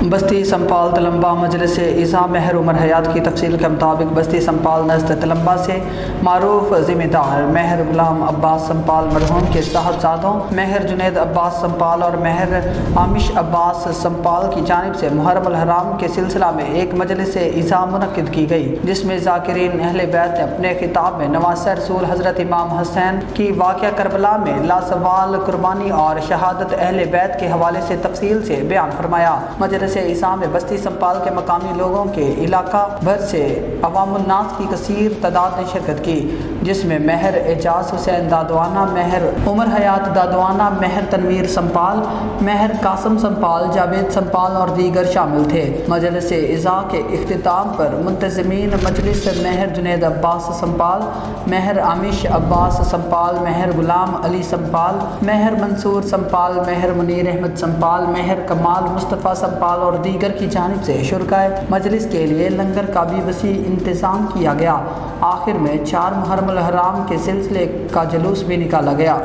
بستی سنپال تلمبا مجلس اعزا مہر عمر حیات کی تفصیل کے مطابق بستی سنپال نزد تلمبا سے معروف ذمہ دار مہر غلام عباس سنپال مرحوم کے صاحبزادوں مہر جنید عباس سنپال اور مہر عامش عباس سنپال کی جانب سے محرم الحرام کے سلسلہ میں ایک مجلس اعزا منعقد کی گئی، جس میں ذاکرین اہل بیت نے اپنے خطاب میں نواسہ رسول حضرت امام حسین کی واقعہ کربلا میں لازوال قربانی اور شہادت اہل بیت کے حوالے سے تفصیل سے بیان فرمایا۔ مجلس اعزا میں بستی سنپال کے مقامی لوگوں کے علاقہ بھر سے عوام الناس کی کثیر تعداد نے شرکت کی، جس میں مہر اعجاز حسین دادوانہ، مہر عمر حیات دادوانہ، مہر تنویر سنپال، مہر قاسم سنپال، جاوید سنپال اور دیگر شامل تھے۔ مجلس اعزا کے اختتام پر منتظمین مجلس مہر جنید عباس سنپال، مہر عامش عباس سنپال، مہر غلام علی سنپال، مہر منصور سنپال، مہر منیر احمد سنپال، مہر کمال مصطفیٰ سنپال اور دیگر کی جانب سے شرکائے مجلس کے لیے لنگر کا بھی وسیع انتظام کیا گیا۔ آخر میں 4 محرم الحرام کے سلسلے کا جلوس بھی نکالا گیا۔